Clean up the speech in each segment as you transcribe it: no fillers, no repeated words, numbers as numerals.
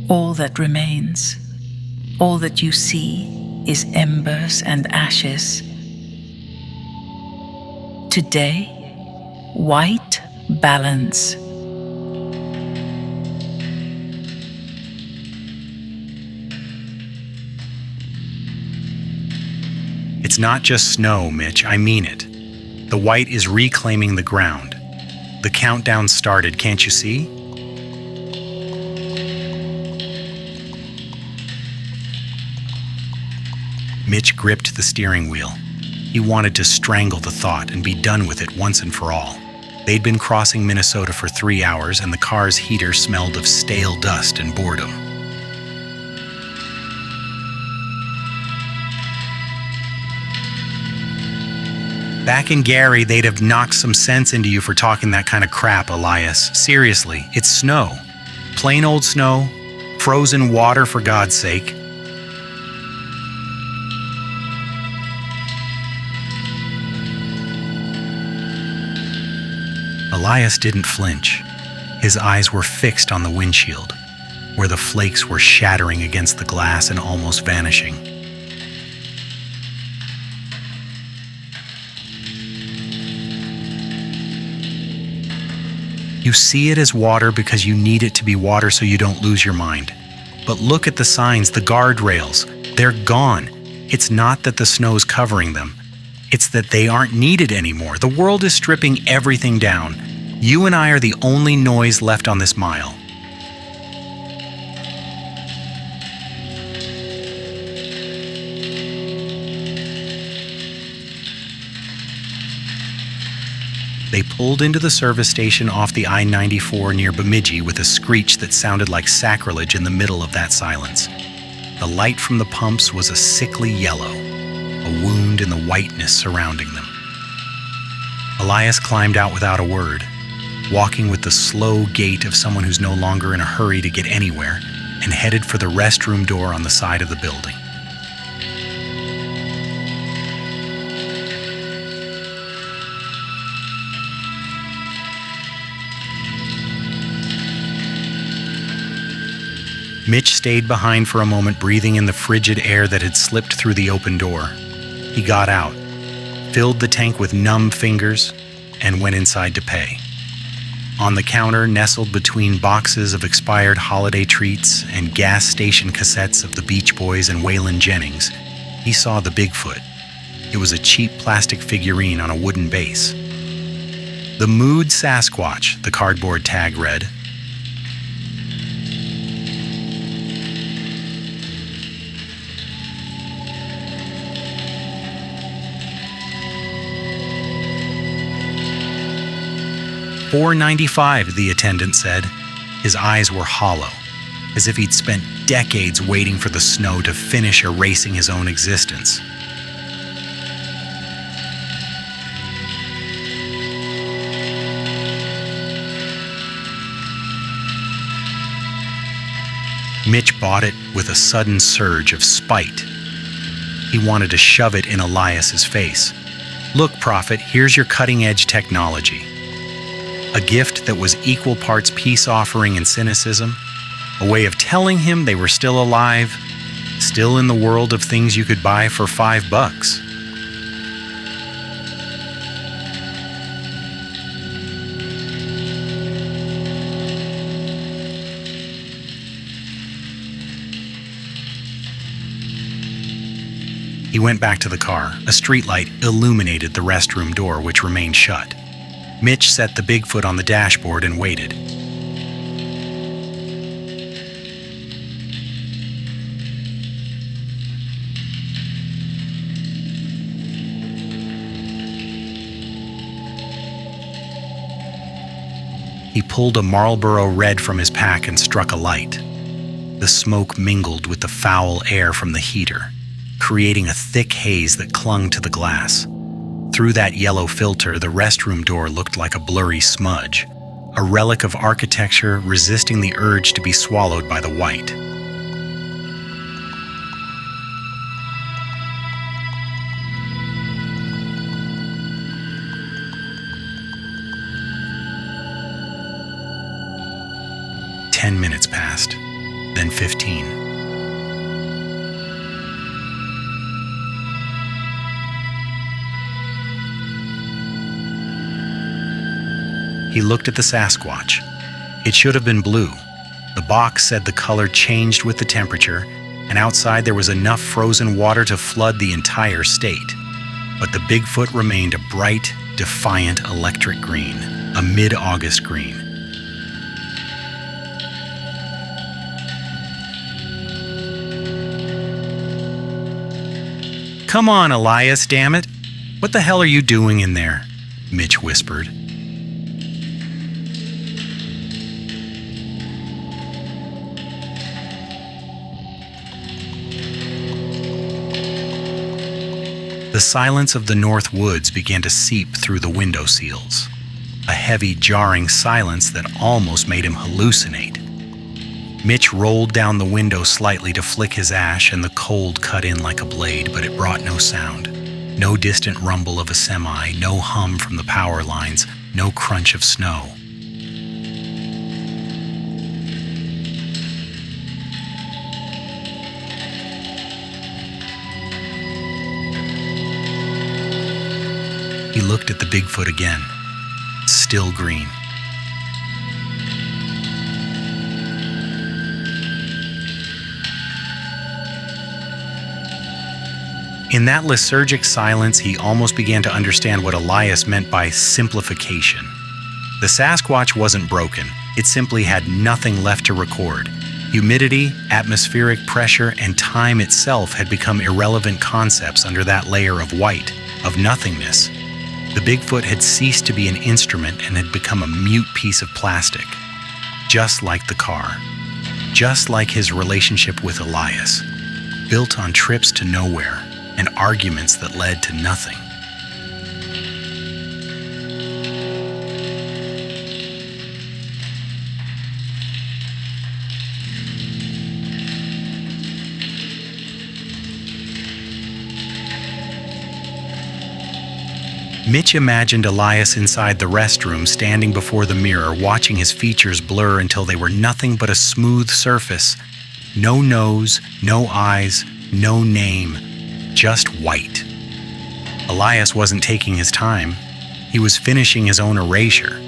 All that remains, all that you see, is embers and ashes. Today, white balance. It's not just snow, Mitch, I mean it. The white is reclaiming the ground. The countdown started, can't you see? Mitch gripped the steering wheel. He wanted to strangle the thought and be done with it once and for all. They'd been crossing Minnesota for 3 hours, and the car's heater smelled of stale dust and boredom. Back in Gary, they'd have knocked some sense into you for talking that kind of crap, Elias. Seriously, it's snow. Plain old snow. Frozen water, for God's sake. Elias didn't flinch. His eyes were fixed on the windshield, where the flakes were shattering against the glass and almost vanishing. You see it as water because you need it to be water so you don't lose your mind. But look at the signs, the guardrails. They're gone. It's not that the snow's covering them. It's that they aren't needed anymore. The world is stripping everything down. You and I are the only noise left on this mile. They pulled into the service station off the I-94 near Bemidji with a screech that sounded like sacrilege in the middle of that silence. The light from the pumps was a sickly yellow, a wound in the whiteness surrounding them. Elias climbed out without a word, walking with the slow gait of someone who's no longer in a hurry to get anywhere, and headed for the restroom door on the side of the building. Mitch stayed behind for a moment, breathing in the frigid air that had slipped through the open door. He got out, filled the tank with numb fingers, and went inside to pay. On the counter, nestled between boxes of expired holiday treats and gas station cassettes of the Beach Boys and Waylon Jennings, he saw the Bigfoot. It was a cheap plastic figurine on a wooden base. The Mood Sasquatch, the cardboard tag read. $4.95, the attendant said. His eyes were hollow, as if he'd spent decades waiting for the snow to finish erasing his own existence. Mitch bought it with a sudden surge of spite. He wanted to shove it in Elias's face. Look, Prophet, here's your cutting-edge technology. A gift that was equal parts peace offering and cynicism, a way of telling him they were still alive, still in the world of things you could buy for $5. He went back to the car. A streetlight illuminated the restroom door, which remained shut. Mitch set the Bigfoot on the dashboard and waited. He pulled a Marlboro Red from his pack and struck a light. The smoke mingled with the foul air from the heater, creating a thick haze that clung to the glass. Through that yellow filter, the restroom door looked like a blurry smudge, a relic of architecture resisting the urge to be swallowed by the white. 10 minutes passed, then 15. He looked at the Sasquatch. It should have been blue. The box said the color changed with the temperature, and outside there was enough frozen water to flood the entire state. But the Bigfoot remained a bright, defiant electric green, a mid-August green. "Come on, Elias, damn it! What the hell are you doing in there?" Mitch whispered. The silence of the North Woods began to seep through the window seals, a heavy, jarring silence that almost made him hallucinate. Mitch rolled down the window slightly to flick his ash, and the cold cut in like a blade, but it brought no sound. No distant rumble of a semi, no hum from the power lines, no crunch of snow. He looked at the Bigfoot again, still green. In that lethargic silence, he almost began to understand what Elias meant by simplification. The Sasquatch wasn't broken. It simply had nothing left to record. Humidity, atmospheric pressure, and time itself had become irrelevant concepts under that layer of white, of nothingness. The Bigfoot had ceased to be an instrument and had become a mute piece of plastic. Just like the car. Just like his relationship with Elias. Built on trips to nowhere and arguments that led to nothing. Mitch imagined Elias inside the restroom, standing before the mirror, watching his features blur until they were nothing but a smooth surface. No nose, no eyes, no name, just white. Elias wasn't taking his time. He was finishing his own erasure.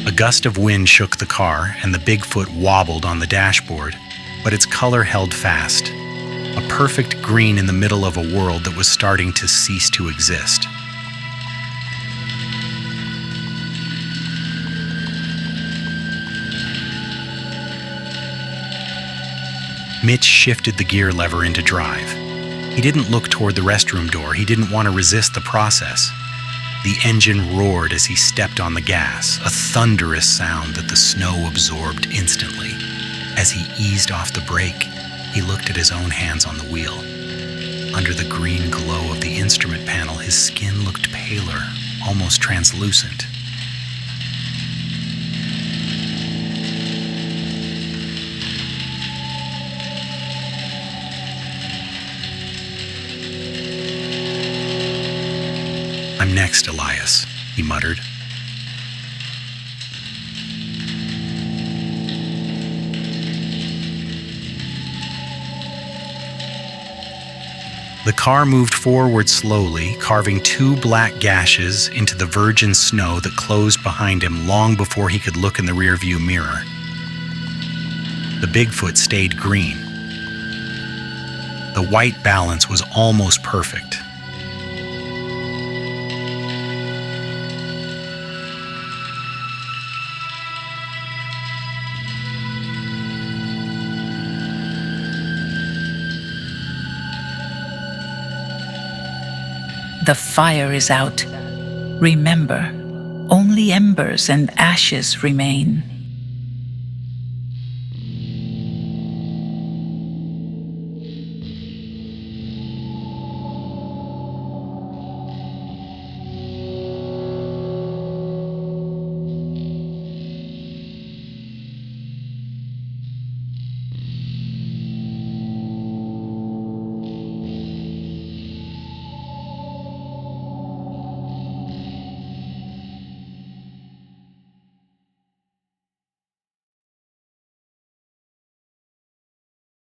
A gust of wind shook the car, and the Bigfoot wobbled on the dashboard, but its color held fast. A perfect green in the middle of a world that was starting to cease to exist. Mitch shifted the gear lever into drive. He didn't look toward the restroom door. He didn't want to resist the process. The engine roared as he stepped on the gas, a thunderous sound that the snow absorbed instantly. As he eased off the brake, he looked at his own hands on the wheel. Under the green glow of the instrument panel, his skin looked paler, almost translucent. "I'm next, Elias," he muttered. The car moved forward slowly, carving 2 black gashes into the virgin snow that closed behind him long before he could look in the rearview mirror. The Bigfoot stayed green. The white balance was almost perfect. The fire is out. Remember, only embers and ashes remain.